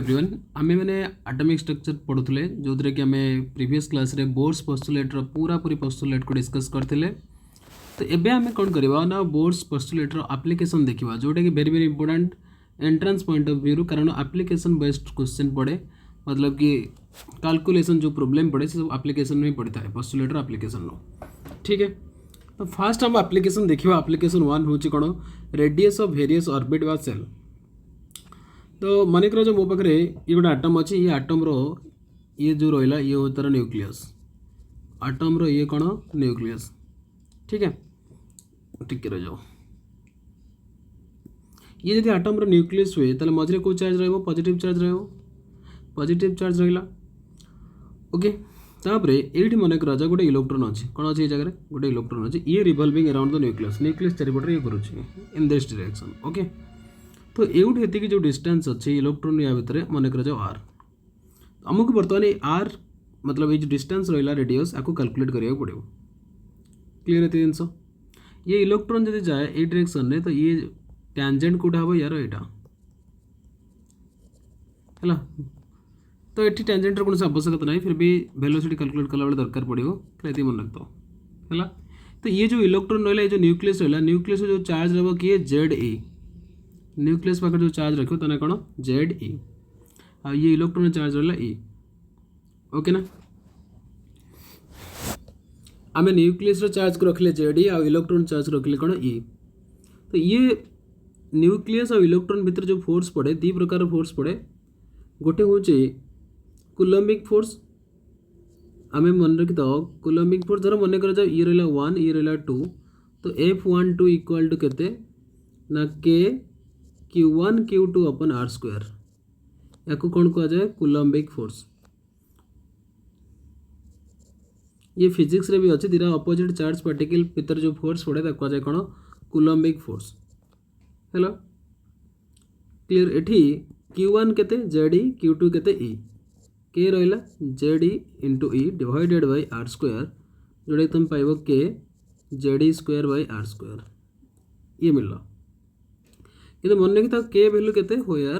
Everyone आमे मैंने atomic structure पढ़ुले जो कि आम प्रीवियस क्लास रे बोर्स पोस्टुलेटर पूरा पूरी पोस्टुलेट को डिस्कस करते। तो एबे आमे कौन करवा ना बोर्स पोस्टुलेटर एप्लिकेशन देखा जोटा कि very very important entrance point of view कारण एप्लिकेशन बेस्ड क्वेश्चन पड़े मतलब कि कैलकुलेशन जो प्रॉब्लम पड़े सब एप्लिकेशन में पड़ता है पोस्टुलेटर एप्लिकेशन नो। ठीक है, तो फास्ट हम एप्लिकेशन देखा। एप्लिकेशन 1 हूँ कौन रेडियस ऑफ वेरियस ऑर्बिट वा सेल। तो मनकर जो मो पाखे ये गोटे आटम अच्छी ये आटम रो ये जो रहा ये हो तार न्यूक्लियस आटम रो ये कौन न्यूक्लियस। ठीक है, टिके रह जाओ ये जब आटम रो न्यूक्लियस हुए तो मझे कौ चार्ज रहा पॉजिटिव चार्ज पॉजिटिव चार्ज रहा। ओके, तापर ये मनकर जा गोटे इलेक्ट्रॉन अच्छी कौन अच्छी जगह गोटे इलेक्ट्रॉन अच्छी ये रिवॉल्विंग अराउंड द न्यूक्लियस चारिपटे ये करुच्छे इन दिस डायरेक्शन। ओके, तो ये ये जो डिस्टेंस अच्छे इलेक्ट्रॉन या भितर मनकर जाओ आर आमको बर्तमान आर मतलब ये जो डिस्टेंस रहा रेडियस आपको कैलकुलेट करा पड़ो। क्लीयर है जिनस ये इलेक्ट्रॉन जब जाए ये डायरेक्शन में तो ये टैंजेंट कौटा हम यार यहाँ है तो ये टैंजेंटर कौन आवश्यकता ना फिर भी वेलोसिटी कैलकुलेट कला दरकार पड़ो ये मन रखता है। तो ये जो इलेक्ट्रॉन रहा जो न्यूक्लियस रहा न्यूक्लियस जो चार्ज रहा किए जेड ई न्यूक्लियस पाखे जो चार्ज रखो तना कौन जेड ई आ ये इलेक्ट्रॉन चार्ज रहा ई। ओके ना, आम न्यूक्लियस चार्ज को रखले जेड ई आ इलेक्ट्रॉन चार्ज रखले कौन ई। तो ये न्यूक्लियस और इलेक्ट्रॉन भीतर जो फोर्स पड़े दी प्रकार फोर्स पड़े गोटे हूँ कूलम्बिक फोर्स आम मन रखी तो कूलम्बिक फोर्स धर मन कर ये रहा 1 ये रहा 2 तो F12 इक्वल टू केते ना के Q1 Q2 upon are square या कौन कह जाए कूलम्बिक फोर्स। ये फिजिक्स रे भी अच्छे दिरा अपोजिट चार्ज पार्टिकल भीतर जो फोर्स पड़े कह जाए कौन कूलम्बिक फोर्स। हेलो क्लियर, एठी Q1 केते जेड ई Q2 केते ई के रहा Z E into E divided by R square जोड़ा तुम पाइब K Z E square by R square ये मिलला। ये मन रखी के वैल्यू केते हो यार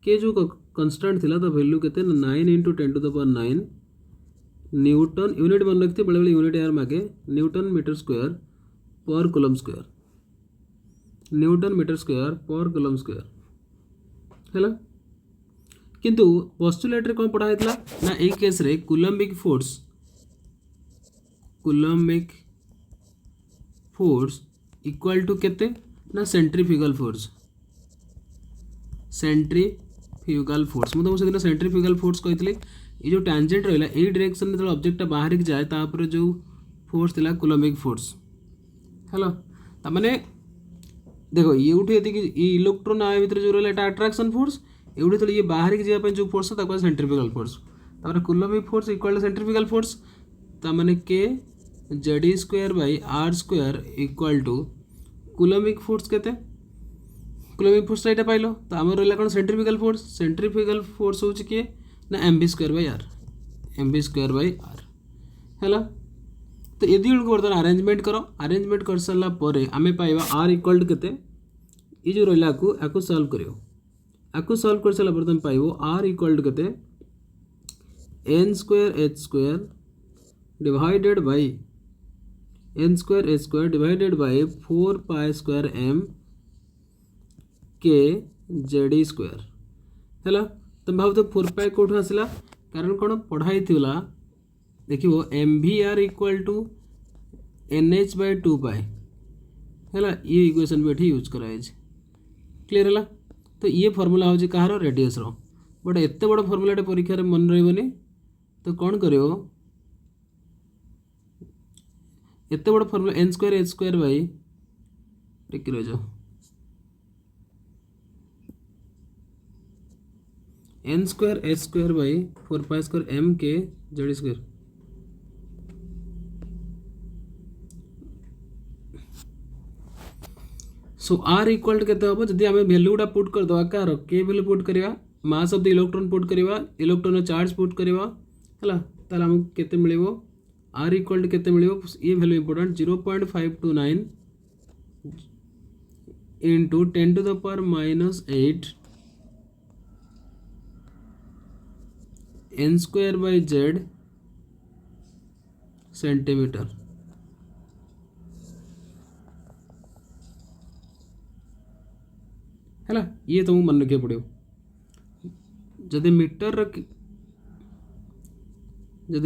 के जो कन्स्टांट थिला तो वैल्यू केते 9 into 10 to the power 9 newton unit मन रखते बेले बेले यूनिट यार मागे newton metre square per coulomb square newton metre square per coulomb square है। किंतु पोस्टुलेट रे कौन पढ़ा है ना एक केस रे कूलम्बिक फोर्स इक्वल टू केते ना सेंट्रीफ्यूगल फोर्स मुझे से दिन सेंट्रीफ्यूगल फोर्स कही ये जो टैंजेंट रहा यही डायरेक्शन में जो ऑब्जेक्ट बाहर की जाए तापर जो फोर्स थिला कूलम्बिक फोर्स है। ताने देखो ये इलेक्ट्रॉन आ भीतर जो रहा अट्रैक्शन फोर्स एवढी तो ये बाहर की जाए जो फोर्स है सेंट्रीफ्यूगल फोर्स तापर coulombic force equal to centrifugal force ताने K Z E square by R square equal to coulombic force केते कूलम्बिक फोर्स यहाँ पाइल तो आम रहा कौन सेंट्रीफ्यूगल फोर्स हूँ किए ना M V square by R है। तो ये दुई बर्तमान अरेंजमेंट कर सारापर आम पाइबा आर इक्वल टू केते ये जो रहा आपको सॉल्व कर सारापर तुम पाइब आर इक्वल टू केते N square H square divided by N square H square divided by 4 pi square M K Z E square है। तुम भाव तो 4 पाई कौटू आसला कारण कौन पढ़ाई देख M V R equal to N H by 2 pi है ये इक्वेशन भी ये यूज कराए। क्लीयर है, तो ये फर्मूला हूँ कहार रेडियस रो बट एत बड़ फर्मूलाटे परीक्षा मन रही तो कौन कर एत बड़ formula N square H square by टिक रह जाओ N square H square by 4 pi square M K Z square so R equal to केते हम जदि आम वैल्यू गुड़ा पुट कर दवा कार के वैल्यू पुट करवा mass of the electron put करवा इलेक्ट्रॉन चार्ज पुट करवा है ताल आमको केते मिलिबो आर इक्वल टू केते मिलिबो ये value important 0.529 into 10 to the power -8 N square by Z centimetre. है ये तुमको मन रखा पड़ो। जदि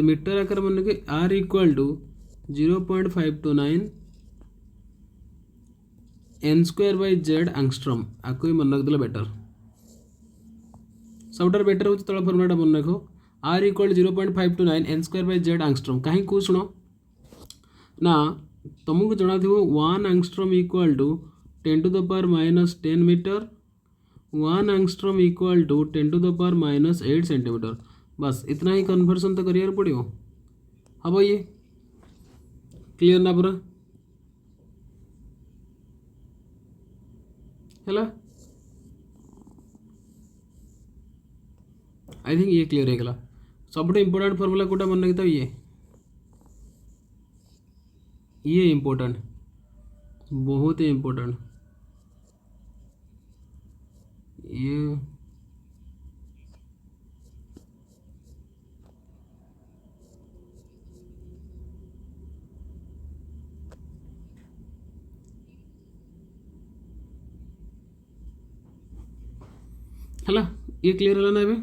मीटर आकार मन रखे R equal to 0.529 N square by Z angstrom, आपको ही मन रखदेला बेटर। सबुठार बेटर हो तल फर्मुलाटा मन रख R equal 0.529 N square by Z angstrom. कहीं कौ शुण ना तुमको जना थी 1 angstrom equal to 10 to the power minus 10 metre, 1 angstrom equal to 10 to the power minus 8 centimetre. बस इतना ही कन्वर्सन तो करियर पड़ो। हम ये क्लियर ना पूरा है? आई थिंक ये क्लियर होगा। सब इंपोर्टेंट फॉर्मूला कोटा मन रखी था ये इम्पोर्टेंट, बहुत ही इम्पोर्टेंट ये। है ये क्लियर है ना?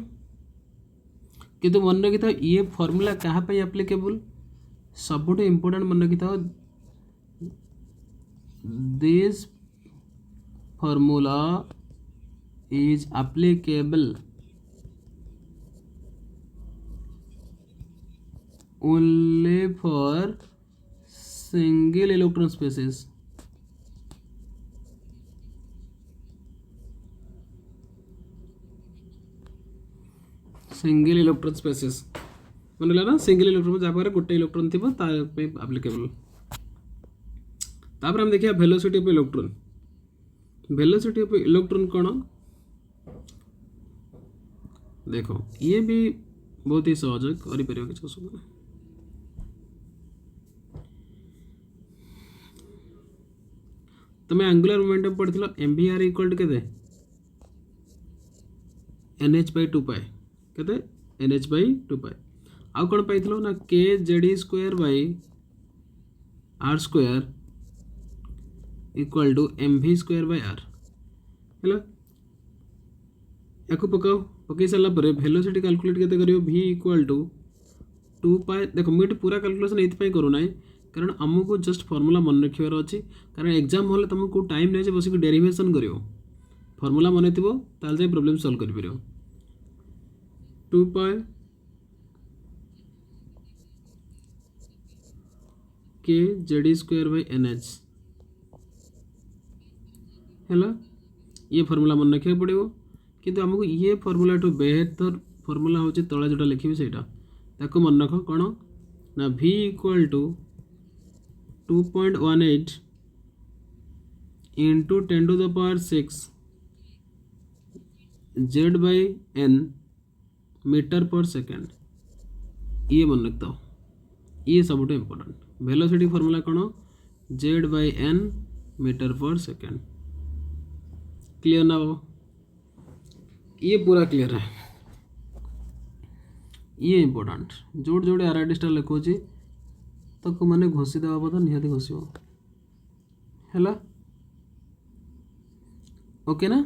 किंतु मन रखी था ये फॉर्मूला कहाँ पे एप्लीकेबल, सबुठ इम्पोर्टेंट मन रखी था this formula is applicable only for single electron species. Single electron species मन ना, सिंगल इलेक्ट्रॉन जहाँ गोटे इलेक्ट्रॉन थी एप्लीकेबल। तापर हम देखिए velocity of electron. Velocity of electron कौन देखो, ये भी बहुत ही सहज कर किसी असुविधा। तुम्हें एंगुलर मोमेंटम पढ़ M V R equal to के NH/2π के NH/2π। आउ कौन पाई ना K Z E square by R square equal to M V square by R है। या पकाओ पकई सारा वेलोसिटी कैलकुलेट के कर v इक्वल टू 2π। देखो मुझे पूरा कैलकुलेशन ये करूना कारण आमको जस्ट फॉर्मूला मन रखार अच्छी, कारण एग्जाम हॉल तुमको टाइम नहीं बस डेरिवेशन कर फॉर्मूला मन थी ताल प्रॉब्लम सॉल्व कर पार। 2π के जेडी स्क्वायर बाय NH है। ये फॉर्मूला मन रखा पड़ो, किंतु आमको ये फॉर्मूला टू बेहतर फॉर्मूला हूँ तले जोटा लिखी से मन रख कौन ना v equal to 2.18 into 10 to the power 6 Z/n metre per second. ये मन रखता हो, ये सब इम्पोर्टेंट। वेलोसिटी फॉर्मूला कौन Z/n metre per second. Clear ना बाबू? ये पूरा क्लियर है। ये इम्पोर्टेंट जोड़ जोड़े आर आई स्टार लिखुची तो मैंने घोषी देवा पता निहाती घोष है। ओके ना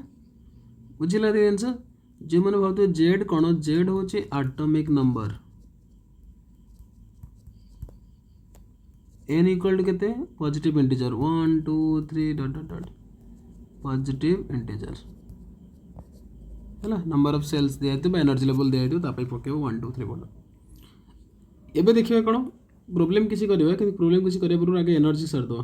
बुझिला जिनस जो मैंने भावते जेड कौन जेड हूँ atomic number n equal to के positive integer 1 2 3 dot dot dot positive integer है। नंबर ऑफ सेल्स दिखाई एनर्जी लेवल दिखाई पकेब 1 2 3 4। एबे देखिए कौन प्रोब्लेम किसी करवा कि प्रोब्लेम किसी करने पूर्व आगे एनर्जी सारदे।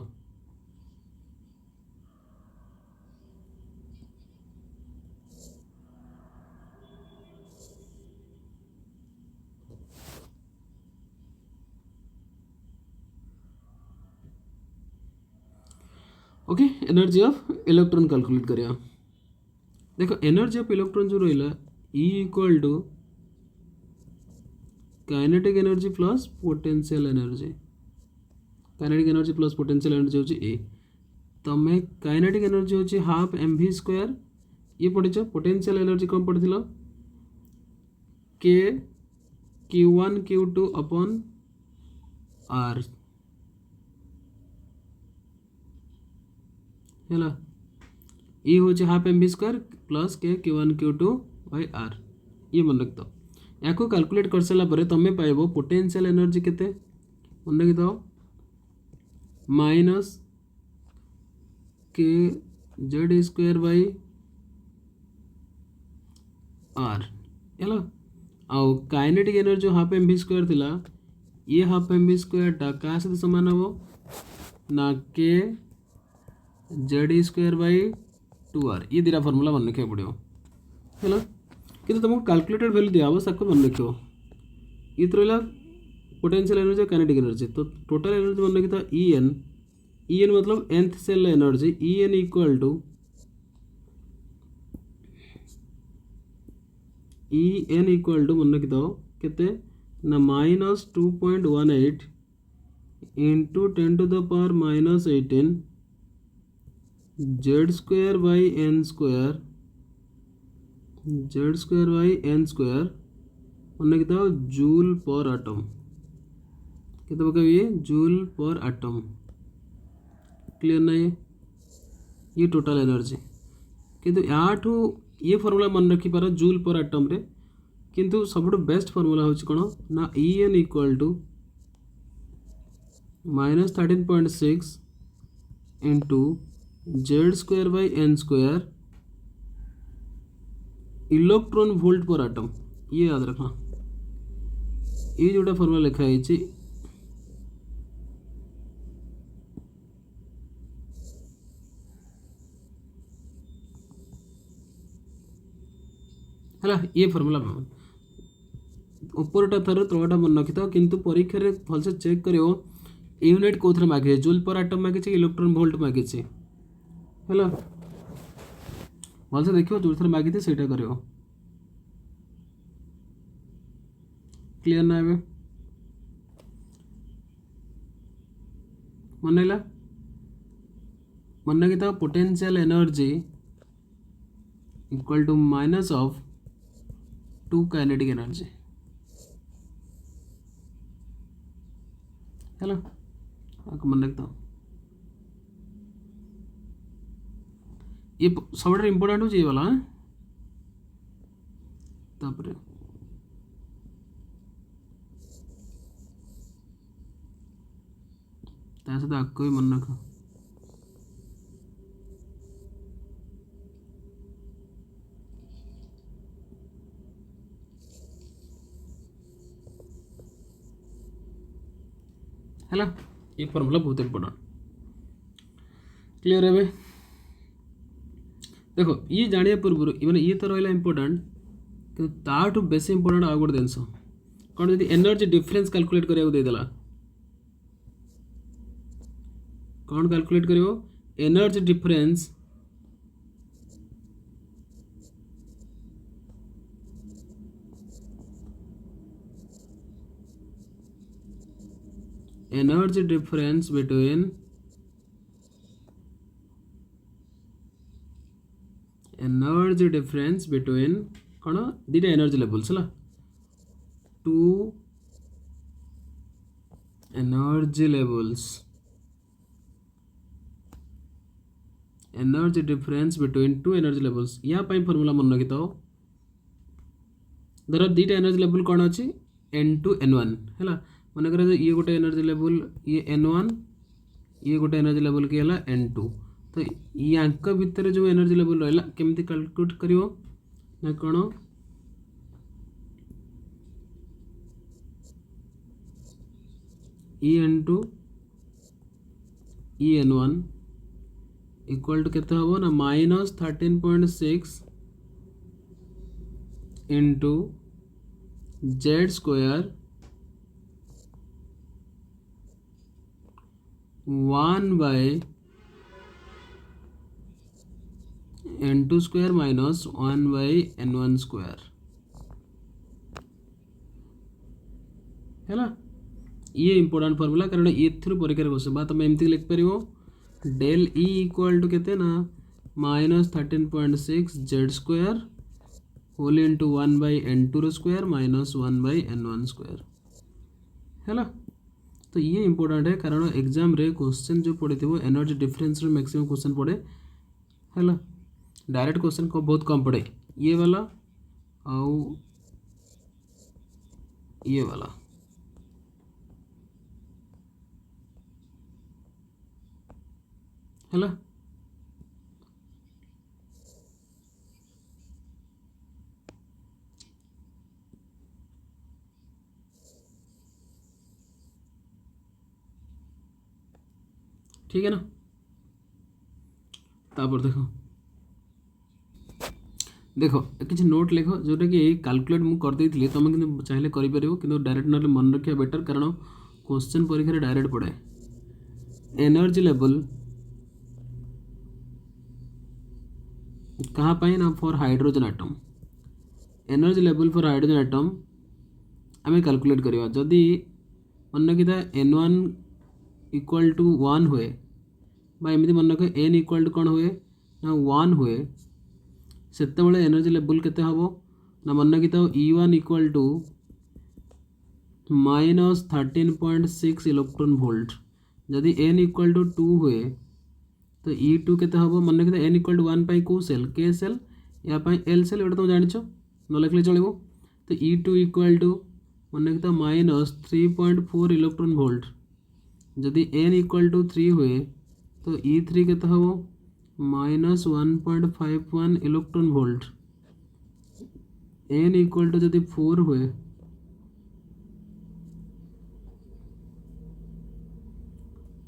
Okay energy of electron calculate करिया। देखो एनर्जी ऑफ इलेक्ट्रॉन जो रहा E equal to kinetic energy plus potential energy. Kinetic energy plus potential energy होची ए। तमें काइनेटिक एनर्जी होची हाफ mv स्क्वायर ये पढ़ी। पोटेंशियल एनर्जी कौन पढ़ी के Q1 Q2 अपॉन R है ये हूँ half M V square plus K Q1 Q2 bye R ये मन रखिद या कैलकुलेट कर सारापर तुम्हें पाइब पोटेंशियल एनर्जी केते मन रखिद माइनस के जेड स्क्वायर बाय R है आउ काइनेटिक एनर्जी जो हाफ एम बी स्क्वायर थिला ये हाफ एम बी स्क्वायर टा क्या सहित सामान हम ना के जेड स्क्वायर बाय 2R ये दीटा फॉर्मूला मन रखा पड़ो है कि तुमको कैलकुलेटेड वैल्यू दिया सब मन रख ये रहा पोटेंशियल एनर्जी और काइनेटिक एनर्जी तो टोटल एनर्जी मन रखी था ई एन मतलब nth shell energy E N equal to मन रखी था केते ना -2.18 into 10 to the power -18 Z square by N square मन कितना जूल पर एटम कितना पकाइए जूल पर एटम क्लियर ना ये टोटल एनर्जी किंतु याठू ये फॉर्मूला मन रखी पार जूल पर एटम रे किंतु सब बेस्ट फॉर्मूला हूँ कौन ना E N equal to -13.6 into Z square by N square electron volt per atom ये याद रखना ये जोटा फॉर्मूला लिखाई है ये फॉर्मूला उपरटा थर तलटा मन रखी था किंतु परीक्षा रे भलसे चेक करियो यूनिट कोथरे मागे जूल पर एटम मागे इलेक्ट्रॉन वोल्ट मागे है भलसे देखियो जो थर मागी से करियो क्लियर ना ए मन रखी था potential energy equal to minus of 2 kinetic energy है मन रखता ये सब इंपोर्टेंट हो वाला तापर सहित आगे भी मन रख है ये फॉर्मूला बहुत इंपोर्टेंट क्लियर है देखो ये जानिया पूर्व मैंने ये तो रहा इंपोर्टेंट कि ताठू बेस इंपोर्टेंट आ गोटे जिनस कौन जब एनर्जी डिफरेंस कैलकुलेट करा देदेला कौन कैलकुलेट करियो एनर्जी डिफरेंस बिटवीन कौन दीटा एनर्जी लेवल्स है two energy difference between two energy levels या फॉर्मूला मन रखी था धर दीटा एनर्जी लेवल कौन अच्छी n2 n1 है मन कर ये गोटे एनर्जी लेवल ये n1 ये गोटे एनर्जी लेवल की है n2 तो या भितर जो एनर्जी लेवल रहा केमती कैलकुलेट करियो ना कौन n2 n1 इक्वल टू केते हम ना -13.6 into Z square 1 n2 square minus 1 n1 square है ये इंपोर्टेंट फॉर्मूला कारण ये परीक्षा बस तुम एमती लिख पार डेल ई इक्वल टू केते ना -13.6 Z square whole into 1/n2 square minus 1/n1 square है। तो ये इंपोर्टेंट है कारण एग्जाम रे क्वेश्चन जो पड़े थी एनर्जी डिफरेंस मैक्सिमम क्वेश्चन पड़े है। डायरेक्ट क्वेश्चन को बहुत कम पड़े ये वाला आउ ये वाला है। ठीक है ना। तापर देखो देखो किसी नोट लिख जोटा कि कैलकुलेट मुझे करदे तुम कि चाहिए कर डायरेक्ट ना मन रखा बेटर कारण क्वेश्चन परीक्षा डायरेक्ट पड़े एनर्जी लेवल कहाँ पाई ना for hydrogen atom energy level for hydrogen atom आम कैलकुलेट करवा जदि मन रखी था n1 इक्वल टू 1 हुए एमती मन रख n इक्वल टू कौन हुए ना 1 हुए सेते एनर्जी लेवल केते हम ना मन रखी था E1 equal to -13.6 electron volt जदि n इक्वल टू 2 हुए तो E2 केते हम मन रखी था n इक्वल टू 1 कौ सेल के सेल या एल सेल ये तुम जान न लिखले चलो तो E2 इक्वल टू मन रखी था -3.4 इलेक्ट्रॉन वोल्ट जदि n इक्वल टू 3 हुए तो E3 केते हम -1.51 electron volt n equal to जदि 4 हुए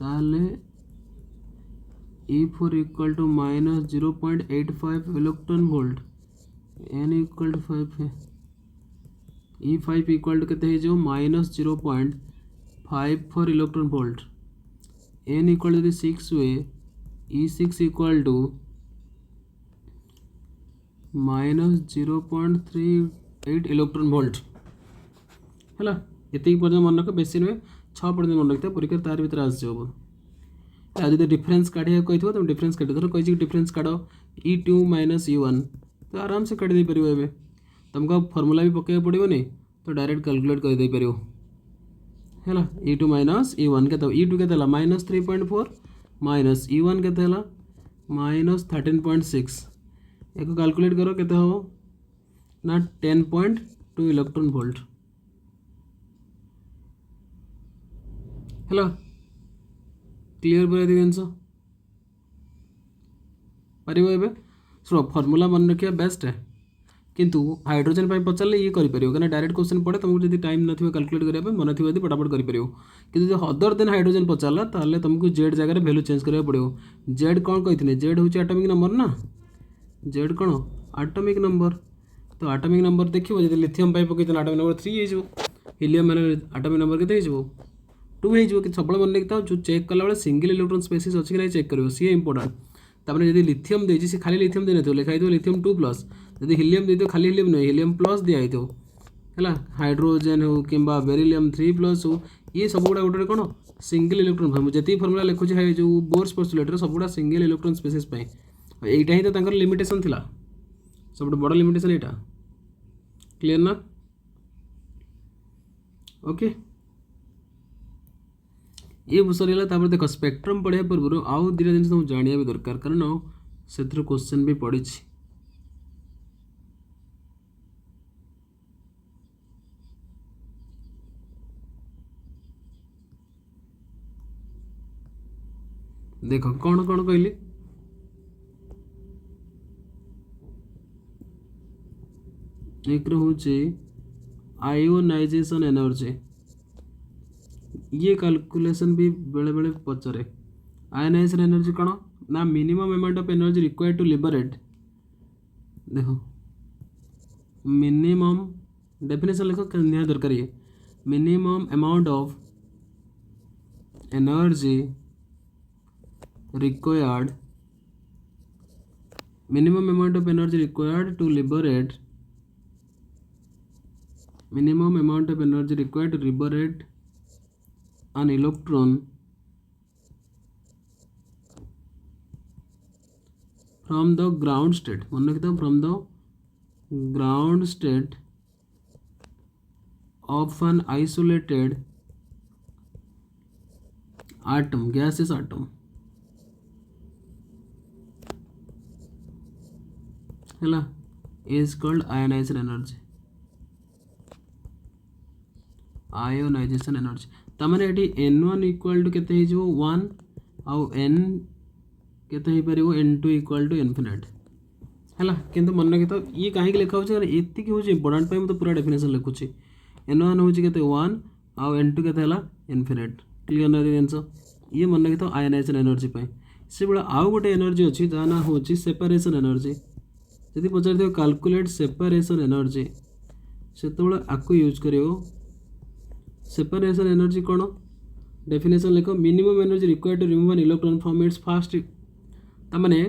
ताले E4 equal to -0.85 electron volt n equal to 5 है E5 इक्वल टू केते जो -0.54 electron volt n equal to 6 हुए E6 equal to -0.38 electron volt है। ये पर्यटन मन रख बेसी नुहे 6 पर्यटन मन रखिए परीक्षा तार भर आसो जब डिफरेन्स काढ़ा कही तुम डिफरेन्स काट धर कही डिफरेन्स काढ़ E2 - E1 तो आराम से काढ़ी पार ए तुमको फर्मूला भी पकड़ पड़ोनी तो डायरेक्ट कैलकुलेट कर पार है। E2 - E1 के E2 के -3.4 माइनस E1 के -13.6 एक कैलकुलेट करो केते हम ना 10.2 इलेक्ट्रॉन वोल्ट है। क्लीयर पूरा जिन पार शुण फर्मूला मन रखा बेस्ट है किंतु हाइड्रोजन पचारे ये करें डायरेक्ट क्वेश्चन पड़े तुमको जब टाइम ना कैलकुलेट करने मन थी फटाफट कर कि अदर देन हाइड्रोजन पचारा ताले तुमको जेड जगह वैल्यू चेंज करा पड़ो जेड कौन कही जेड हूँ एटॉमिक नंबर ना जेड कौन एटॉमिक नंबर तो एटॉमिक नंबर देखो जब लिथियम पकई एटॉमिक नंबर 3 हो हिलियम मैंने एटॉमिक नंबर के 2 हो सब मन रखी जो चेक कला बेले सिंगल इलेक्ट्रॉन स्पेसीज अच्छी कि चेक कर सी इंपोर्टेंट तापर जब लिथियम देती सी खाली लिथियम दे ना लिखाई लिथियम 2+ जब हिलियम दे खाली हिलियम नहीं हिलियम प्लस दिखाई है हाइड्रोजेन हो कि बेरिलियम 3+ हो ये सब गुड़ा गोटे कौन सिंगल इलेक्ट्रॉन जी फर्मूला लिखुचे जो बोर्स पोस्टुलेटर सब गुड़ा सिंगल इलेक्ट्रॉन स्पेसीज यहीटा ही तो लिमिटेशन थिला सब बड़ लिमिटेशन यहाँ क्लियर ना ओके ये सरीगला देख स्पेक्ट्रम पढ़ा पूर्व आउ दुटा जिन तुम जाना भी दरकार कारण से क्वेश्चन भी पड़ी देख कौन कौन कहली एक हूँ आयोनाइजेशन एनर्जी ये कैलकुलेशन भी बेले बेले पचारे आयोनाइजेशन एनर्जी कौन ना minimum amount of energy required to liberate देखो मिनिमम डेफिनेशन लिखो निहा दरकार ये minimum amount of energy required minimum amount of energy required to liberate minimum amount of energy required to liberate an electron from the ground state मन रखता from the ground state of an isolated atom, gaseous atom, है is called ionization energy, ionization energy। तमाने एटी n1 equal to केते हिजो 1 आउ n केते ही परिबो n2 इक्वल टू इनफिनिट हैला। किंतु मन रखि तो ये काहे लिखा होचे एति कि होचे इंपोर्टेंट पे तो पूरा डेफिनेशन लिखुची। n1 होची केते 1 आउ n2 केते हला इनफिनिट। क्लियर ना आंसर ये मन रखि तो आयनाइजेशन एनर्जी पे से बड़ा आउ गोटे एनर्जी अछि जा ना होची सेपरेशन एनर्जी। यदि पचार दियो कैलकुलेट सेपरेशन एनर्जी सेतबेला आकु यूज करियो। सेपरेशन एनर्जी कौन डेफिनेशन लिखो minimum energy required to remove an electron from its first तमाने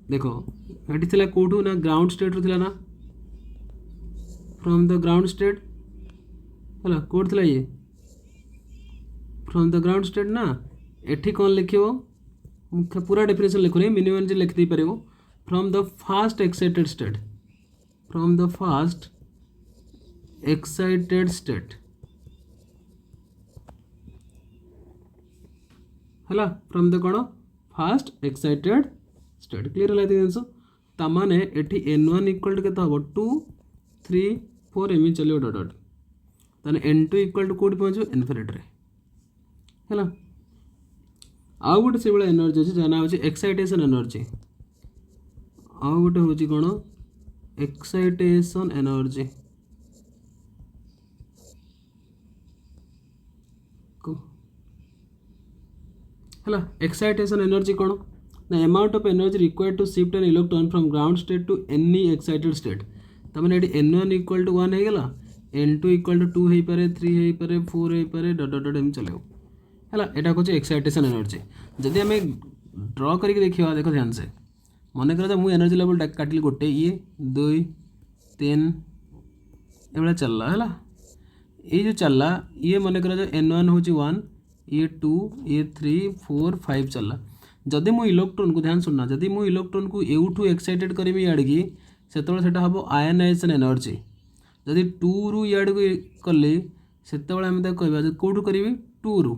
देखो एटी थिला कोठू ना ग्राउंड स्टेट रो थिला ना फ्रॉम द ग्राउंड स्टेट हला कोड थिला ये फ्रॉम द ग्राउंड स्टेट ना एठी कौन लिखियो पूरा डेफिनेशन लिखो रे मिनिमम एनर्जी लिख दे परिबो from the first excited state from the first excited state हला फ्रॉम द कौन फास्ट एक्साइटेड स्टेट। क्लियर है जिनस तमाने एठी n1 इक्वल टू केते हबो 2 3 4 एमी चलियो डॉट डॉट ताने n2 इक्वल टू कोड पहुंचो इनफिनिट रे हला। आउ गोटे से बड़ा एनर्जी अछि जाना होछि एक्साइटेशन एनर्जी आउ गोटे होछि कोन एक्साइटेशन एनर्जी हला। एक्साइटेशन एनर्जी कौन ना amount of energy required to shift an electron from ground state to any excited state तमाने एटी n1 इक्वल टू 1 हे गेला n2 इक्वल टू 2 हे पारे 3 हे पारे 4 हे पारे डॉट डॉट डॉट एम चलेओ हला। एटा कोचे एक्साइटेशन एनर्जी जदि हमें ड्रॉ करके देखियो देखो ध्यान से मन कर मु एनर्जी लेवल काटली गोटे ये 2 3 एबला चलला हला। ये जो चलला ये मन कर n1 होची 1 ये 2 ये 3 4 5 चलला। जदि मो इलेक्ट्रॉन को ध्यान सुनना जदि मो इलेक्ट्रॉन को एउठू एक्साइटेड करबी याडगी सेतबेले सेटा हबो आयनाइजेशन एनर्जी। जदि 2 रु याड को कले सेतबेले हम ता कहबा जे कोठू करबी 2 रु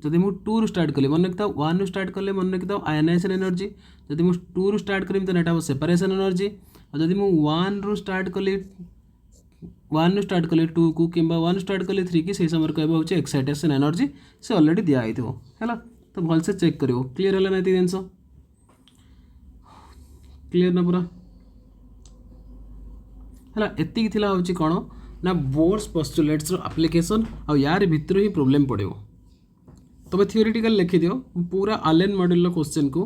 जदि मु 2 रु स्टार्ट कले मन रखता 1 रु स्टार्ट कले मन रखता आयनाइजेशन एनर्जी। जदि मु 2 रु स्टार्ट करबी त नेटा हबो सेपरेशन एनर्जी। और जदि मु 1 रु स्टार्ट कले 2 को किंबा 1 स्टार्ट कले 3 की से समय कहबा होचे एक्साइटेशन एनर्जी से ऑलरेडी दिया आइथो हैला। तो भल से चेक करियो क्लियर हला नाती जिंस क्लियर ना पूरा हला। एति थिला होची कोन ना बोर्स पोस्टुलेट्स रो एप्लीकेशन आ यार भीतर ही प्रॉब्लम पड़ियो। तबे थ्योरेटिकल लिखि दियो पूरा आलेन मॉड्यूल रो क्वेश्चन को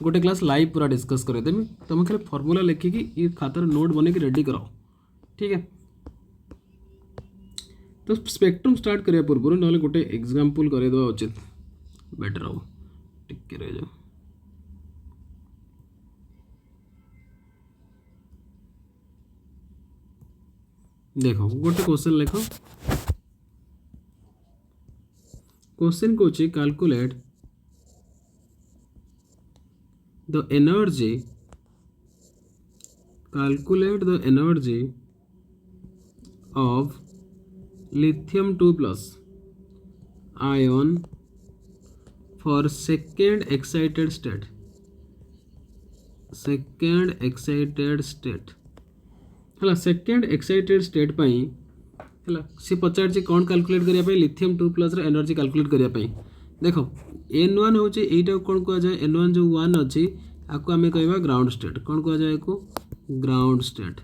गोटे क्लास लाइव पूरा डिस्कस करे देमी तुम खाली फार्मूला लिखि कि ये खातर नोट बने के रेडी करो ठीक है। तो स्पेक्ट्रम स्टार्ट करिया पूर्व ना गोटे एग्जांपल करे दवा उचित बेटर हो टिके रह जाओ। देखो गोटे क्वेश्चन लिखो क्वेश्चन को calculate the energy of lithium 2 plus ion for second excited state हला। सेकेंड एक्साइटेड स्टेट पाई हला सी पचार छि कोन कैलकुलेट करिया पाई लिथियम 2 प्लस रे एनर्जी कैलकुलेट करिया पाई। देखो n1 होचे एटा कोन को जाय n1 जो 1 अछि आको हमें कहबा ग्राउंड स्टेट कोन को जाय को ग्राउंड स्टेट।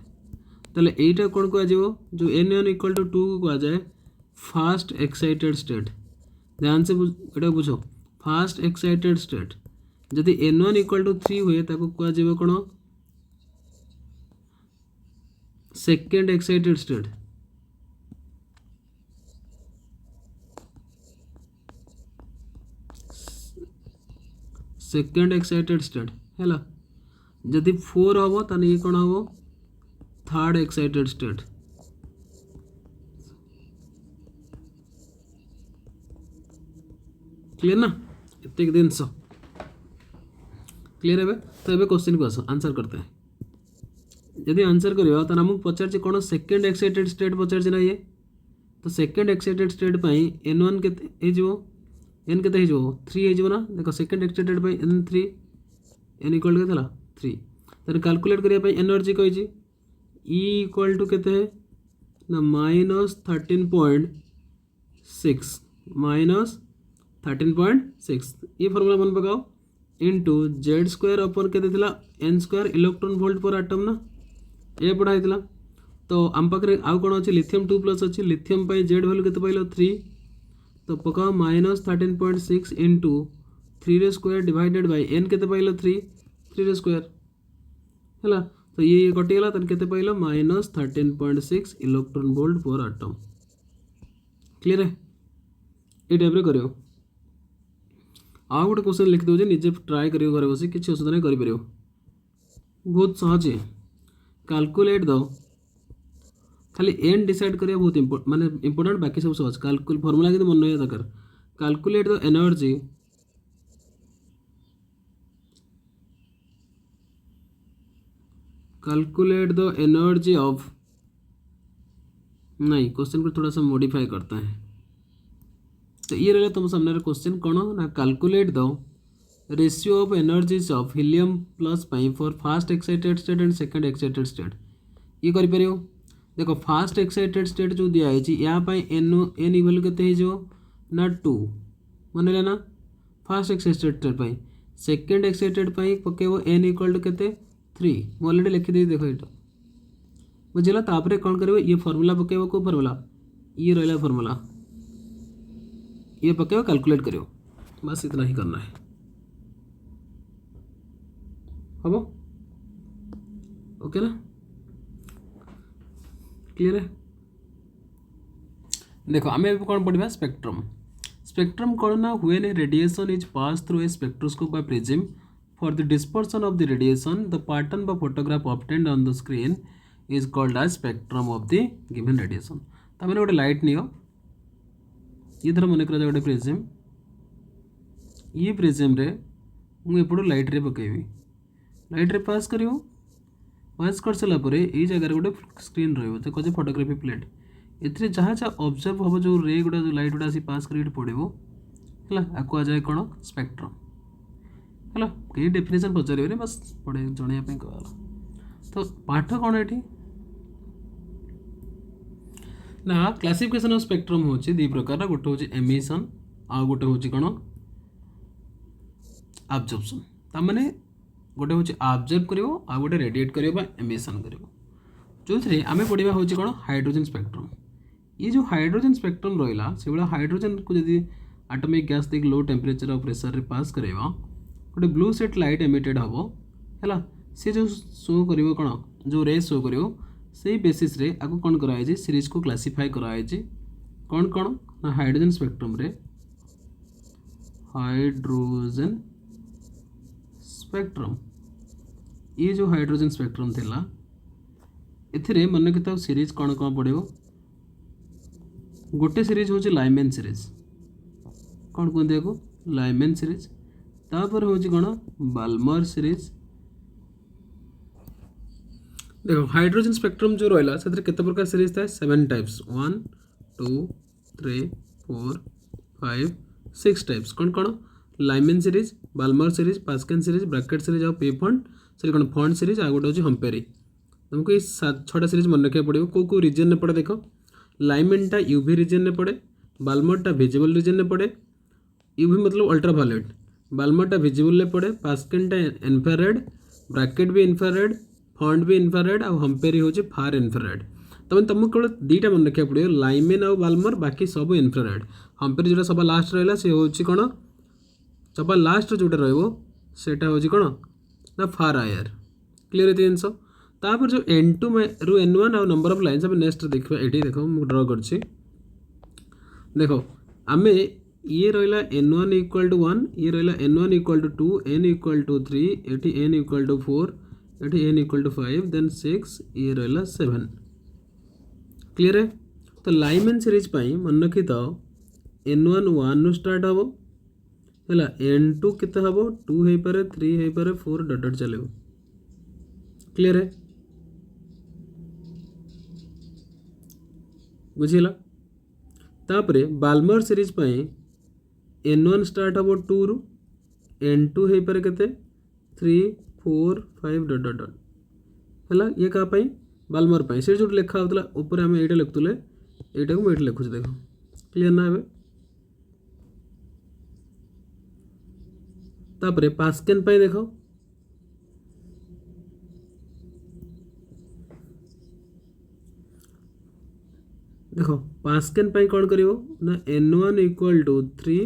ताले एटा कोन को आजिवो जो n1 इक्वल टू 2 को आ जाए फास्ट एक्साइटेड स्टेट। ध्यान से एटा बुझो फास्ट एक्साइटेड स्टेट जदि n1 इक्वल टू 3 हुए ताको को आजिवो कोन second excited state. Second excited state हैला। जदि 4 हबो ताने ये कोन हबो थर्ड एक्साइटेड स्टेट। क्लियर ना इतने दिन सो क्लियर है। तो ये क्वेश्चन को आंसर करते हैं। जदि आंसर करवा तो आमको पचार कौन सेकेंड एक्साइटेड स्टेट पचार ना ये तो second excited state N one के एन के 3 हो ना देख second excited N 3 N equal के 3 तेरे कैलकुलेट करने एनर्जी कही ई इक्वल टू के ना -13.6 ये फॉर्मूला मन पकाओ इंटू जेड स्क्वायर अपन के N square electron volt per atom ना ये पढ़ाई तो आम पाखे आउ कौन अच्छे लिथियम 2+ अच्छी लिथियम जेड भैल्यू के पाइल 3 तो पकाओ -13.6 into 3 square divided by N के पाइल 3 स्क्वायर है तो ये कटिगला तो के पाइल -13.6 electron volt per atom clear है ये टाइप कर आउ गोटे क्वेश्चन लिखि दे निजे ट्राए कर घर बस किसी असुविधा नहीं कर बहुत सहज है कैलकुलेट दो खाली एन डिसाइड करिया बहुत माने इंपोर्टेंट बाकी सब सहज कैलकुल फॉर्मूला कि मन रहा दरकार calculate the energy calculate the energy of नहीं क्वेश्चन को थोड़ा सा मॉडिफाई करता है तो ये रहा तुम सामने क्वेश्चन कौन ना calculate the ratio of energies of helium plus for fast excited state and second excited state ये कर देखो फास्ट एक्साइटेड स्टेट जो दिखाई या एन एन इक्वल के ना 2 मन ना first excited state second excited पकेब एन इक्वल टू के 3 मैं ऑलरेडी लिखिदी देख ये बुझेगा तापर कौन कर ये फॉर्मूला पकेब को फॉर्मूला ये रहा फॉर्मूला ये पकेब कैलकुलेट करो बस इतना ही करना है हम ओके ना क्लियर है देखो आम कौन पढ़ा स्पेक्ट्रम स्पेक्ट्रम कौन ना when a radiation is pass through a spectroscope by prism for the dispersion of the radiation the pattern व photograph obtained on the screen is called as spectrum of the given radiation तमें गोटे light neo ये धर मन कर गोटे prism ये prism रे मुझे एपटू लाइट रे पकेबी लाइट रे पास कर कर सारापर ये जगह गोटे स्क्रीन रही कहे फोटोग्राफी प्लेट ए जहाँ जहाँ ऑब्जर्व हम जो रे गुड़ा जो लाइट गुड़ा पास कर पड़ो है आपको जाए कौन स्पेक्ट्रम है कई डेफिनेशन पचारे बस पढ़े जनवाई कह तो पाठ कौन ये ना क्लासिफिकेशन ऑफ स्पेक्ट्रम होची दी प्रकार गोटे हूँ एमिशन आ गोटे हूँ कौन अब्जर्प्शन ताने गोटे हूँ ऑब्जर्व कर गोटे रेडिएट कर एमिशन कर जो थे आम पढ़ा हूँ कौन हाइड्रोजन स्पेक्ट्रम ये जो हाइड्रोजन स्पेक्ट्रम रहा से भाया हाइड्रोजन को जब एटॉमिक गैस देख लो टेम्परेचर और प्रेशर रे पास करवा गोटे ब्लू सेट लाइट एमिटेड हम है सी जो शो कर कौन जो रे शो कर से बेसिस रे आपको कौन कराई सीरीज को क्लासीफाई कराई कौन कौन ना हाइड्रोजन स्पेक्ट्रम रे हाइड्रोजन स्पेक्ट्रम ये जो हाइड्रोजन स्पेक्ट्रम थिला एथिरे मन के सीरीज कौन कौन पड़ो गोटे सीरीज हूँ लाइमेन सीरीज कौन कहते को लाइमेन सीरीज तापर हूँ कौन बाल्मर सीरीज देखो हाइड्रोजन स्पेक्ट्रम जो रहा से केते प्रकार सीरीज था 7 टाइप्स 1 2 3 4 5 6 टाइप्स कौन कौन Lyman series Balmer series Paschen series Brackett series और पे फंड सॉरी कौन फंड सीरीज आ गोटे हूँ हम्पेरी तुमको ये 6टा सीरीज मन रखा पड़ो कौ रीजन में पड़े देख लाइमेनटा यूवी रीजन में पड़े बाल्मरटा विजिबल रीजन में पड़े यूवी मतलब अल्ट्रावायलेट बाल्मरटा विजिबल में पड़े पास्कनटा इन्फ्रारेड ब्रैकेट भी इन्फ्रारेड फंड भी इन्फ्रारेड और हम्पेरी हूँ फार इन्फ्रारेड तमें तुमको केवल 2टा मन रखा पड़ो लाइमेन और बाल्मर बाकी सब इन्फ्रारेड हम्पेरी जो सब लास्ट रहा सी हूँ कौन सब लास्ट जोटा रोटा हूँ कौन ना फार आयर क्लीयर ये जिनस तापर जो N2 रु N1 और नंबर ऑफ लाइन्स आम नेक्स्ट देखा ये देख मुझे ड्र कर देखो आम ये रहा N1 इक्वल टू 1 ये रहा N1 equal to 2 N equal to 3 ये N इक्वल टू 4 ये N इक्वल टू 5 देन 6 ये रहा 7 क्लीयर है तो लाइमेन सीरीज मन रखी था N1 1 स्टार्ट हम है N2 केते हम 2 हो पारे 3 हो पारे 4 डट डट चलो क्लीयर है बुझीला तापरे बाल्मर सीरीज पाई n1 स्टार्ट हम 2 रु n2 हो पारे केते 3 4 5 डॉट डॉट डॉट है ये क्या पाई बाल्मर पाई से जो लिखा होता ऊपर आम ये लिखुले यहाँ को ये लिखुचे देख क्लीयर ना ए तापरे पास्केन पाई देख देख पास्केन पाई कौन करिवो ना n1 equal to 3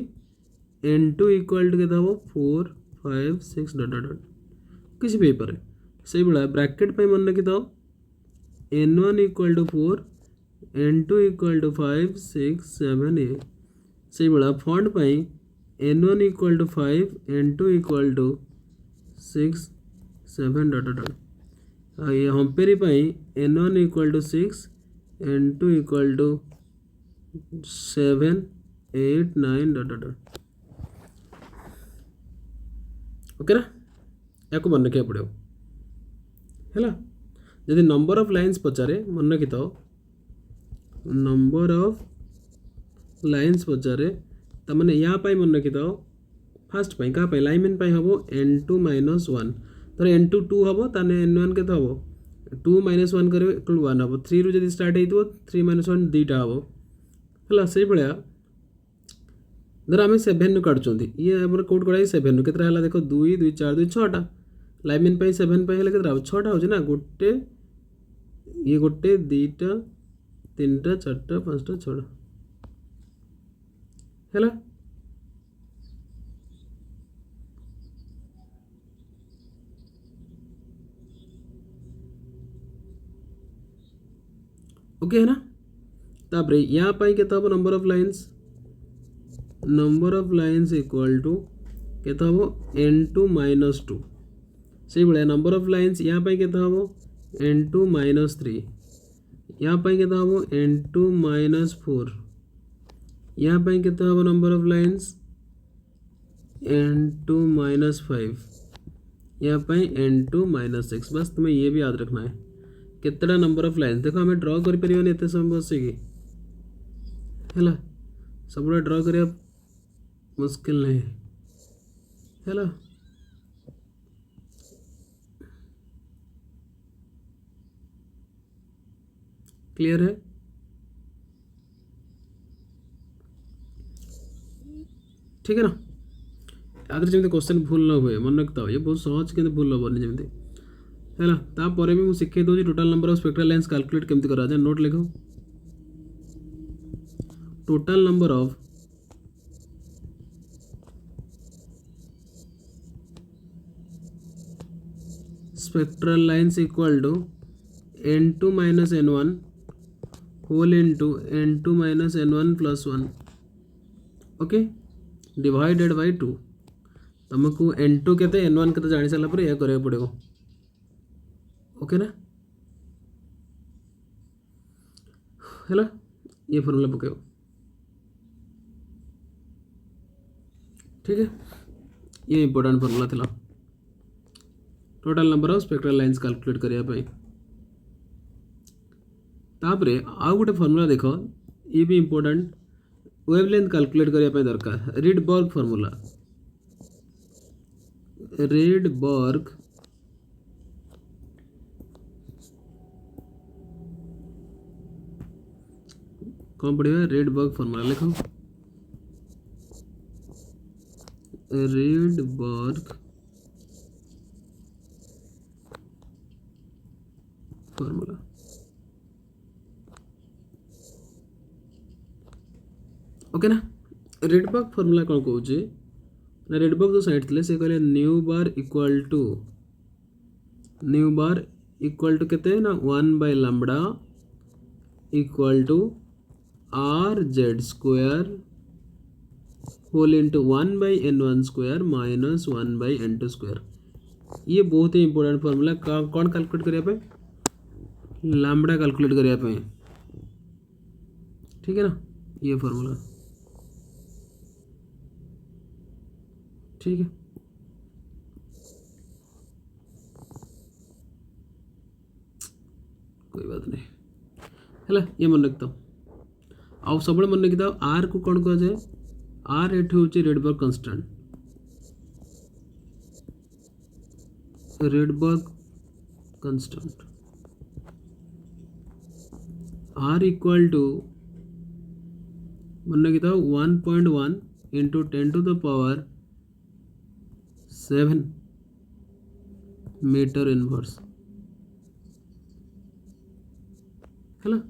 n2 equal to के 4 5 6 डॉट डॉट डॉट किसी भी पारे से भाया ब्रैकेट पाई मन रखी थाओ n1 equal to 4 n2 equal to 5 6 7 8 से भाया फॉन्ट पाई n1 equal to 5 n2 equal to 6 7 dot dot dot ये हम्पेरी पाई n1 equal to 6 n2 equal to 7 8 9 dot dot dot okay ना या मन रखा पड़ो है जदि नंबर ऑफ लाइन्स पचारे मन रखी था नंबर ऑफ लाइन्स पचारे तमने या पाई मन रखी था फास्ट पाई क्या पाई लाइन पाई हम n2 - 1 तर n2 2 हम ताने n1 के हम 2 - 1 कर 1 हम 3 रु जब स्टार्ट हो 3 - 1 2टा हम है से भाया धर आम 7 रु काटुं ये आम कौट कड़ा 7 रु के देख 2 2 4 2 6टा लाइन पाई 7 पाई के 6टा हो गोटे ये गोटे 2टा 3टा 4टा 5टा 6टा है ओके है ना तापर यहाँ पाई के number of lines equal to के n2 - 2 से भाया नंबर ऑफ लाइन्स यहाँ पाई के n2 - 3 यहाँ पाई के n2 - 4 यहाँ पाई के नंबर ऑफ लाइन्स n2 - 5 यहाँ पाई n2 - 6 बस तुम्हें ये भी याद रखना है कितना नंबर ऑफ लाइन्स देखो हमें ड्रॉ कर पारे एत समय बसिकी है सब ड्रॉ करिया मुश्किल नहीं है क्लियर है ठीक है ना आदर जमी क्वेश्चन भूल न हुए मन रखता ये बहुत सहज के भूल हेनी जमी है तापर भी मुझे शिखे दूसरी total number of spectral lines calculate केमती करा जाए नोट लिख total number of spectral lines equal to n2 - n1 whole into n2 - n1 + 1 okay divided by 2 तुमको n2 के n1 के जानी सारा पर यह कराया पड़ेगा ओके ना है ये फॉर्मूला पकेब ठीक है ये इंपोर्टेंट फॉर्मूला था total number of spectral lines calculate करने तापरे आउ गोटे फॉर्मूला देख ये भी इंपोर्टेंट वेवलेंथ कैलकुलेट करने दरकार रीडबर्ग फॉर्मूला रीडबर्ग कौन पढ़ेगा रीडबर्ग फॉर्मूला लिखो रीडबर्ग फॉर्मूला ओके ना रीडबर्ग फॉर्मूला कौन कौन ना रीडबर्ग जो साइड थे से कहले न्यू बार इक्वल टू केते ना 1/λ equal to r/z² whole into 1/n1² minus 1/n2²। ये बहुत ही इंपोर्टेंट फॉर्मूला कौन कैलकुलेट करने लैम्बडा कैलकुलेट करने ठीक है ना ये फॉर्मूला ठीक है कोई बात नहीं है ये मन रखता हूँ। आउ सब मन रखी था आर को कौन कह जाए आर एट हूँ Rydberg constant Rydberg constant R equal to मन रखी था 1.1 into 10 to the power 7 metre inverse है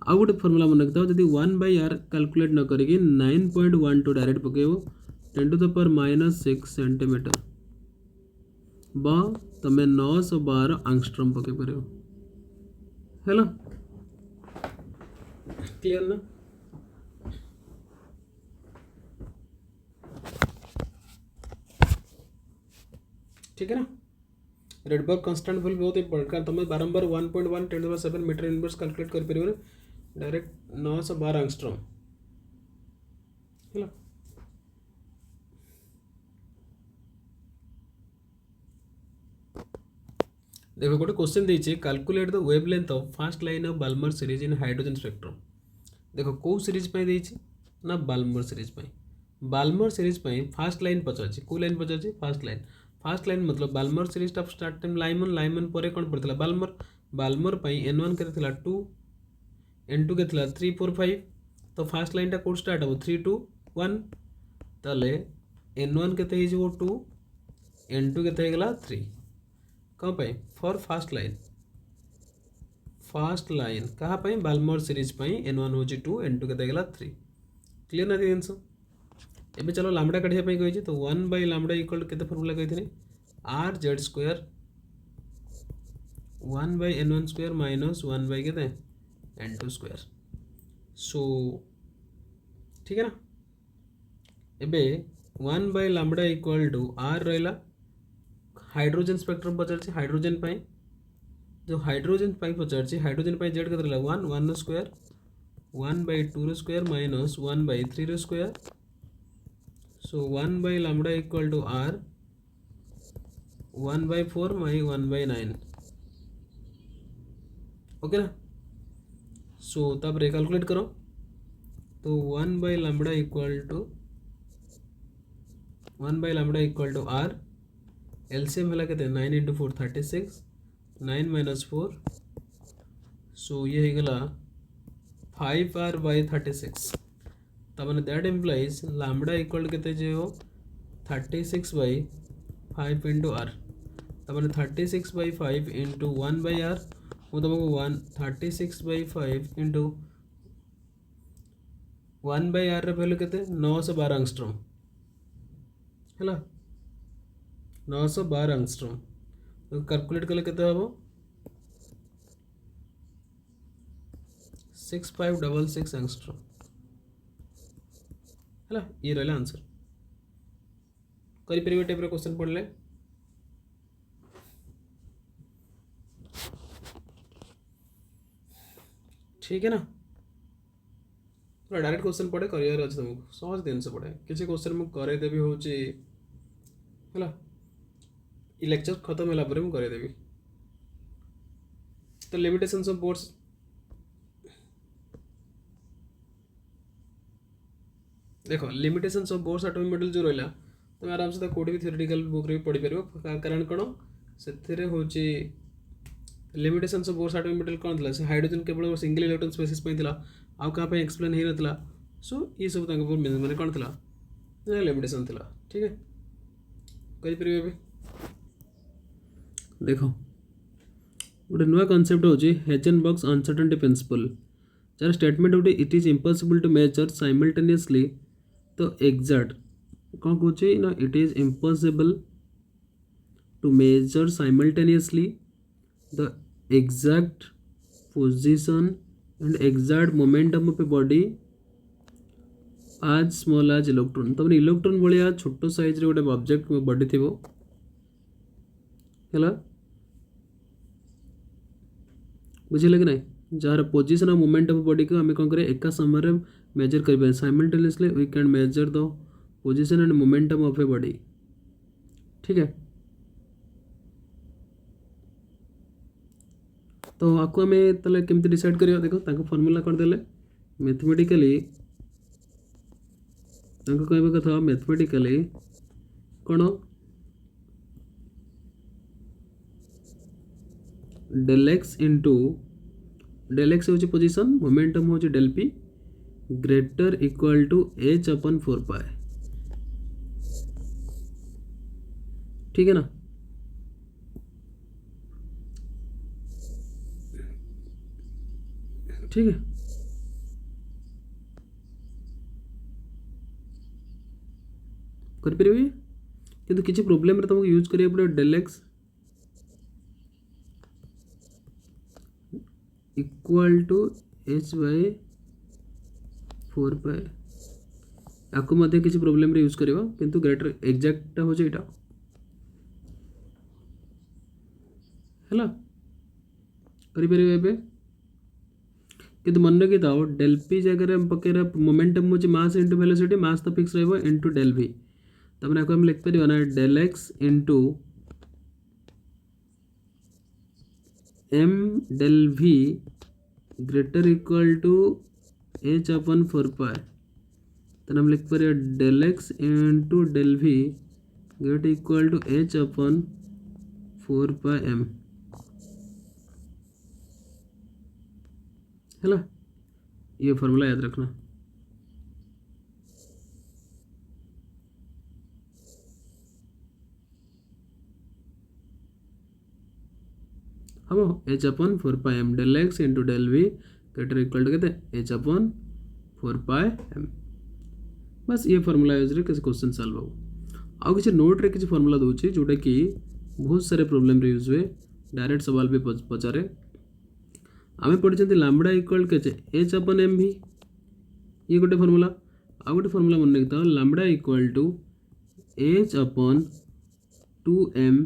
आउ गोटे फर्मूला मन रखी जब 1/r कैलकुलेट न करिकी 9.12 डायरेक्ट पकेब 10 टू द पावर -6 सेंटीमीटर बा तमें 912 आंगस्ट्रम पके पार है क्लियर ना ठीक है ना रेडबर्ग कांस्टेंट वैल्यू बहुत इंपोर्टेंट कारण तुम बारंबार 1.1 10 to the 7 metre inverse calculate कर परिबो डायरेक्ट 912 आंगस्ट्रम है देखो गोटे क्वेश्चन देछि calculate the wavelength of first line of Balmer series in hydrogen spectrum देखो को सीरीज पे देछि ना बाल्मर सीरीज पे बाल्मर सीरीज पे फर्स्ट लाइन पचाछि को लाइन पचाछि फर्स्ट लाइन मतलब Balmer series of start time Lyman परे कोन पड़तला बाल्मर पे n1 केते थिला 2 n2 के थिला 3 4 5 तो फर्स्ट लाइन टा कोड स्टार्ट हो 3 2 1 ताले n1 केते हे जो 2 n2 केते हे गला 3 कौन पे फॉर फास्ट लाइन कहाँ पे बाल्मर सीरीज पे n1 हूँ 2 n2 के देगला 3 क्लियर ना जिनस एबे चलो लामडा काढ़िया पे कही तो 1 बाय लामडा इक्वल केते फॉर्मूला कही R Z square 1 by n1 स्क्वायर माइनस 1 बाय केते n2 स्क्वायर सो ठीक है ना एबे 1 by lambda equal to R रहा हाइड्रोजन स्पेक्ट्रम पचार हाइड्रोजन पाई जो हाइड्रोजन पाई पचार हाइड्रोजन पाई जेड के 1 square 1/2 square minus 1/3 square so 1 by lambda equal to R 1/4 minus 1/9 okay ना सो तब कैलकुलेट करो तो 1 by lambda equal to R LCM है कहते 9 इंटू 4 36 9 माइनस 4 सो ये गला 5r/36 तब दैट इम्प्लाइज लैम्डा इक्वल के 36/5 इंटू आर तब 36/5 इंटू 1/r वो तुमको 36/5 इंटू 1/r वैल्यू के 912 आंगस्ट्रॉम है 912 आंगस्ट्रॉम तो कैलकुलेट कले केते हबो 6566 आंगस्ट्रॉम है ये रहा आंसर करी परिवे टाइप रे क्वेश्चन पढ़ले ठीक है ना डायरेक्ट क्वेश्चन पढ़े करियर अच्छे तुमको सहज दिन से पढ़े किसी क्वेश्चन मुझे करे देवी हूँ है ये लेक्चर खत्म होला पर मुझे देवी तो लिमिटेशंस ऑफ बोर्ड्स देखो limitations of boards atomic model जो रहा तुम आराम से कोड भी थ्योरेटिकल बुक रे पढ़ी पार कारण कौन से होची limitations of boards atomic model कौन था हाइड्रोजन केवल सिंगल इलेक्ट्रॉन स्पेसिस पे थिला आउ कहाँ पे एक्सप्लेन हो नथिला सो ये सब माने कौन थिला लिमिटेशन थिला ठीक है कहि परिबे भी देखो गोटे नुआ कॉन्सेप्ट होची हेजनबर्ग्स अनसर्टेनिटी प्रिंसिपल जार स्टेटमेंट गोटे it is impossible to measure simultaneously तो एग्जैक्ट कौन कहूँ ना it is impossible to measure simultaneously the exact position and exact momentum of a body as small as electron तब electron भाया छोट size रे गोटे ऑब्जेक्ट बॉडी थी है बुझे कि नहीं जार पोजिशन और मोमेंट ऑफ बॉडी को आम कौन करें एका समय मेजर कर simultaneously we can measure the position and momentum of a body ठीक है तो आपको आम ताले केमती डिसाइड करिया देखो ताको फॉर्मूला कर देले मैथमेटिकली ताको कहबा कथा मैथमेटिकली कोन del x into del x होची पोजीशन मोमेंटम होची del p greater equal to H upon 4 pi ठीक है ना। ठीक है कर परिबे किंतु किछि प्रॉब्लम रे तुमको यूज करिया पड़े del X equal to H by 4 pi आपको मध्य किसी प्रॉब्लम रे यूज करबा किंतु ग्रेटर एग्जैक्ट हो जे एटा हला करि परिबे एबे किंतु मन रखि दाओ डेल पी जगह रे पकेरा मोमेंटम होची मास इनटू वेलोसिटी मास तो फिक्स रहबो इनटू डेल वी तबने को हम लिख परिबा ना del x into m del we greater equal to H upon 4 pi तो हम लिख पर del x into del we greater equal to H upon 4 pi M है ये फॉर्मूला याद रखना। हम H upon 4 pi M del x into del we greater equal to कहते एच अपन 4 पाए एम बस ये फॉर्मूला यूज किसी question solve हो आउ किसी नोट रे किसी फॉर्मूला दूची जोटा कि बहुत सारे प्रॉब्लम रे यूज हुए डायरेक्ट सवाल भी पचारे आम पढ़ी लैम्बडा इक्वल के एच अपन एम भी ये गोटे फॉर्मूला आ गोटे फॉर्मूला मन रखता lambda equal to H upon 2m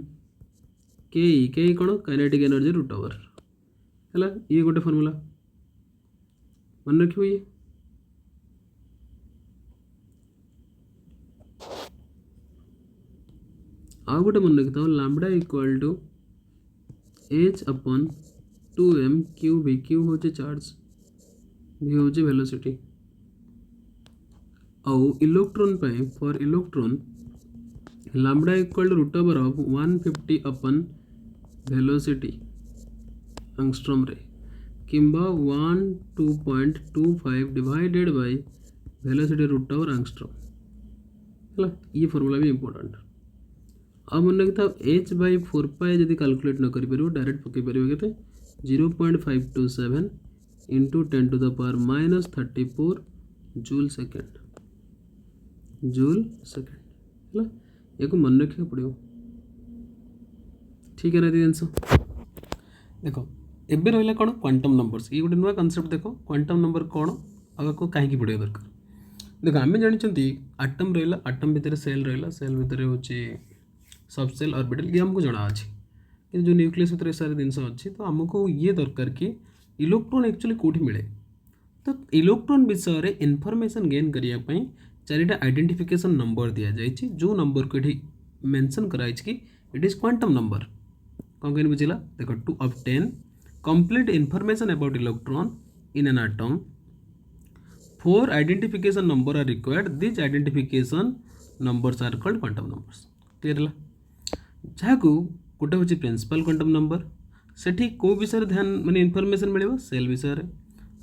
के कौन काइनेटिक एनर्जी रूट ओवर है ये गोटे फॉर्मूला मन रखियो ये आ गोटे मन रखता lambda equal to H upon 2m Q V Q हो चार्ज भी हो वेलोसिटी आउ इलेक्ट्रॉन पाए for electron lambda equal to root over of 150 upon velocity angstrom रे किंबा 12.25 divided by velocity root over angstrom है ये फॉर्मूला भी important आ मन रखता एच बाय 4 पाए जब कैलकुलेट न कर डायरेक्ट पकई पार के 0.527 into 10 to the power minus 34 joule second है ये मन रखा पड़ो ठीक है ना जिनस देख एबे रहा कौन क्वांटम नंबर्स ये गोटे नुआ कनसेप्ट देख क्वांटम नंबर कौन आपको कहीं पढ़ा दरकार देख आम जानते आटम रहा आटम भितर सेल रहा सेल भितर हूँ सब सेल ऑर्बिटल ये हमको जना अच्छे कि जो न्यूक्लियस भितर सारे जिन अच्छी तो आमको ये दरकार कि इलेक्ट्रॉन एक्चुअली कौटी मिले तो इलेक्ट्रॉन विषय में इनफॉरमेशन गेन करने चारिटा आइडेंटिफिकेशन नंबर दि जाए जो नंबर को ये मेंशन कराई कि इट इज क्वांटम नंबर कौन कहीं बुझला देख to obtain complete information about electron in an atom 4 identification number are required this identification numbers are called quantum numbers clear है जहाँ गोटे हूँ प्रिंसिपल क्वांटम नंबर से कौ विषय ध्यान माने इनफॉरमेशन मिले सेल विषय में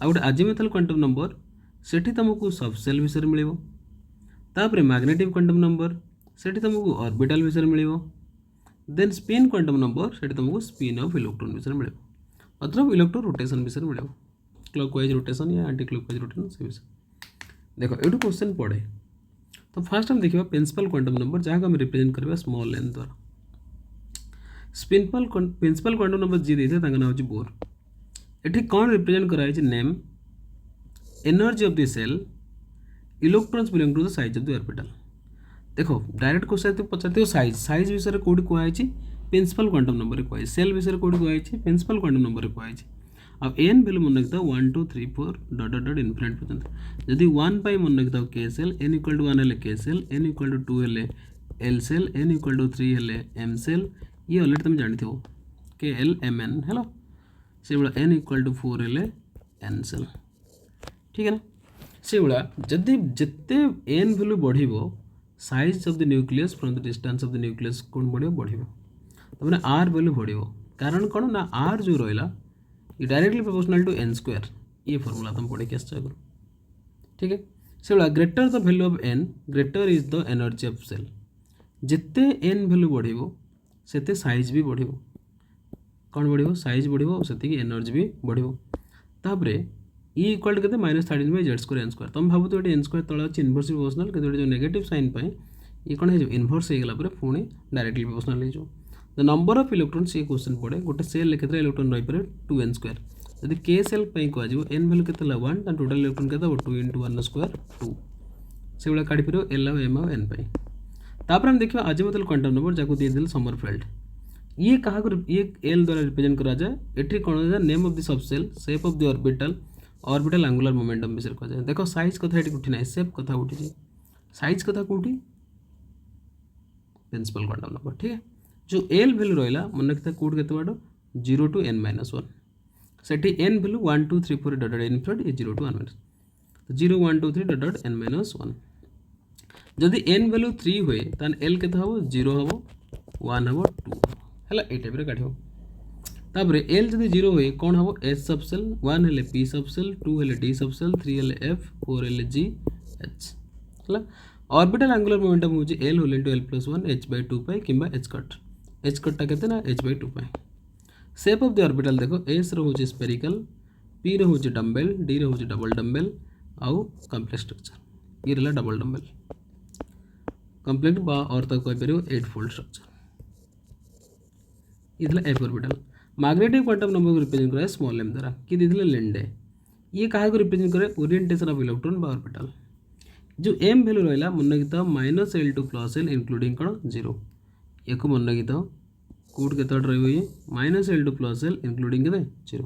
आ गए आजिमेथल क्वांटम नंबर से तुमको सब सेल विषय मिले तापर मैग्नेटिक क्वांटम नंबर से तुमको ऑर्बिटल विषय मिले देन स्पिन क्वांटम नंबर से तुमको स्पिन ऑफ इलेक्ट्रॉन विषय मिले मतलब इलेक्ट्रॉन रोटेशन विषय मिले क्लॉकवाइज रोटेशन या एंटी क्लॉकवाइज रोटेशन से विषय देख ये क्वेश्चन पड़े तो फास्ट हम देखा प्रिंसिपल क्वांटम नंबर जहाँ को रिप्रेजेंट करवा स्मॉल एन द्वारा प्रिंसिपल क्वांटम नंबर जी देते ना हूँ बोर ये कौन रिप्रेजेंट कराई name energy of the shell electrons belong to the size of the orbital देखो डायरेक्ट क्वेश्चन पचार साइज विषय कौटी कहुई प्रिंसिपल क्वांटम नंबर कहुई सेल विषय कौटी कहुई प्रिंसिपल क्वांटम नंबर कहुई अब एन वैल्यू मन रखता 1 2 3 4 डॉट डॉट डॉट इनफिनिट पर्यंत जदि 1 पाई मन रखता K shell n equal to 1 हेल्ले K shell n equal to 2 हेल्ले L shell n equal to 3 हेल्ले एम सेल ये अलरेडी तुम जानते हो के एल एम एन है से भाया n इक्वाल टू 4 हेले n सेल ठीक है ना से भाया जदि जिते n वैल्यू बढ़िबो size of the nucleus from the distance of the nucleus कौन बढ़िबो तो माने r वैल्यू बढ़िबो कारण कौन ना r जो रहिला ये directly proportional to n square ये फॉर्मूला तुम पढ़े के आछो ठीक है से भाया greater the value of n greater is the energy of shell जिते n वैल्यू बढ़िबो सेते साइज भी बढ़िबो कौन बढ़िबो साइज बढ़िबो सेति की एनर्जी भी बढ़िबो तापरे ई इक्वल टू केते -13/z² तुम भाबो तो एटे n² तळ अछि इनवर्स प्रोपोर्शनल केते जो नेगेटिव साइन पय ये कोन हे जो इनवर्स हे गेला परे पुणी डायरेक्टली प्रोपोर्शनल हे जो द नंबर ऑफ इलेक्ट्रॉन्स ये क्वेश्चन पड़े गोटे सेल केते इलेक्ट्रॉन रहि परे 2n² यदि k सेल पय को आजिवो n वैल्यू केते ला 1 त टोटल इलेक्ट्रॉन केते 2 * 1² 2 से बला काढी पिरो l और m और n पय तापर हम देखियो अजीमुथल क्वांटम नंबर जाको दिए दिल समरफेल्ड ये कहा को ये l द्वारा रिप्रेजेंट करा जाए एठी कोन है name of the subshell shape of the orbital angular momentum विषय कहा जाए देखो साइज कथा एठी उठी नै शेप कथा उठी जी साइज कथा कोठी प्रिंसिपल क्वांटम नंबर ठीक है जो l वैल्यू रहला मन रखता कोड केते बाडो 0 to n - 1 Sethi n value 1 2 3 4 dot infinite 0 to 1 तो 0 1 2 3 डॉट n - 1 जदि n वैल्यू 3 हुए तान l केते हबो 0 हबो 1 हबो 2 हला ए टाइप रे काढियो तापरे l जदि 0 हुए कोन हबो s सबसेल 1 हेले p सबसेल 2 हेले d सबसेल 3 हेले f 4 हेले g h हला ऑर्बिटल एंगुलर मोमेंटम हो जी l whole into l + 1 h/2 pi किंबा h कट टा केते ना h/2 pi shape of the orbital देखो s रो हो स्फेरिकल p रो हो डम्बेल d रो हो डबल डम्बेल आउ कॉम्प्लेक्स स्ट्रक्चर ये रहला डबल डम्बेल कंप्लीट बा और तक कह परियो 8 फोल्ड स्ट्रक्चर इधला f orbital magnetic quantum number को रिप्रेजेंट करे स्मॉल m द्वारा कि दिले लेंडे ये कहा को रिप्रेजेंट करे ओरिएंटेशन ऑफ इलेक्ट्रॉन बा ऑर्बिटल जो m वैल्यू रहला मन रखिता -l टू +l इंक्लूडिंग कोन 0 एको मन रखिता कोड केतड रहइबो ये -l टू +l इंक्लूडिंग केते 0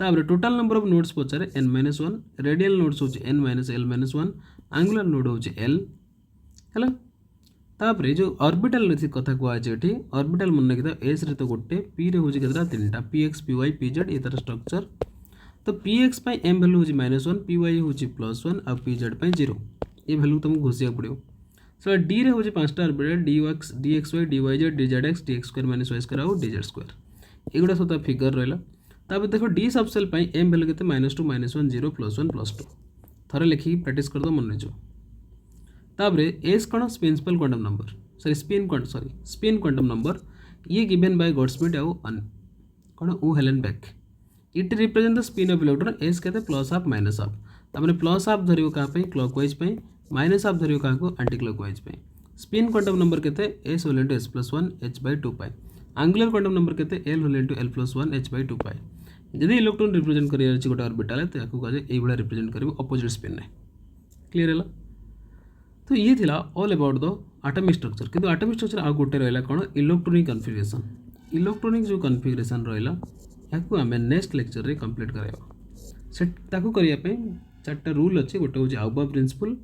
तापर टोटल नंबर ऑफ नोड्स पचारे n - 1 रेडियल नोड्स होची n - l - 1 एंगुलर नोड होची l हेलो तापर जो ऑर्बिटल रे कथा को आज एठी ऑर्बिटल मन रखिता s रे तो गोटे p रे होची केतरा तीनटा px py pz ये तरह स्ट्रक्चर तो px पय m वैल्यू होची -1 py होची +1 और pz पय 0 ये वैल्यू तुमको घोषिया पड़ियो सो d रे होची पांचटा orbital dx dxy dyz dzx dx² - y² और dz² एगुडा सब फिगर रहला तापर देखो d सबसेल पय m वैल्यू केते -2 -1 0 +1 +2 थरे लिखि प्रैक्टिस कर दो मन रे जो तापरे एस कौन principal quantum number spin quantum number ये गिवन बाय गॉडस्मिथ आउ कौन Uhlenbeck it represent the spin of electron s कहते प्लस हाफ माइनस हाफ तापरे प्लस हाफ धरियो का पे क्लॉकवाइज पे माइनस हाफ धरियो का को एंटी क्लॉकवाइज पे स्पिन क्वांटम नंबर कहते s whole into s+1 h/2 pi angular quantum number कहते l whole into l+1 h/2 pi यदि इलेक्ट्रॉन रिप्रेजेंट करियर अछि गोटे ऑर्बिटल है तो याकू कह जाय एई बडा रिप्रेजेंट करबो अपोजिट स्पिन रे क्लियर हैला तो ये थिला all about the atomic structure किंतु एटॉमिक स्ट्रक्चर आ गोटे रहला कोन इलेक्ट्रॉनिक जो कॉन्फ़िगरेशन रहला याकू हमें नेक्स्ट लेक्चर रे कंप्लीट कराया से ताकू करिया पे चारटा रूल अछि गोटे होची आउबा प्रिंसिपल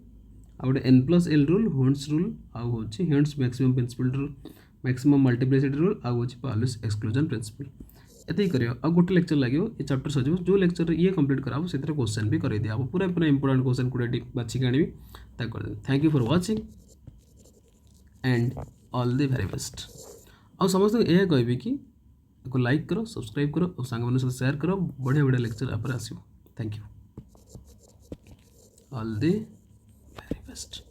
आ गोटे n+l रूल होन्स रूल आ होची Hund's maximum principal rule maximum multiplicity rule आ होची पाउलिस एक्सक्लूजन प्रिंसिपल एते ही करियो आ गोटे लेक्चर लागियो ये चैप्टर सजियो जो लेक्चर ये कंप्लीट कराबो सेतरे क्वेश्चन भी करै दिया पूरा इंपोर्टेंट क्वेश्चन कुडे बाछि कानिबी ता कर दे thank you for watching and all the very best आ समस्त ए कहबी कि को लाइक करो सब्सक्राइब करो और संग मन से शेयर करो बढ़िया बढ़िया लेक्चर आप आसियो thank you all the very best.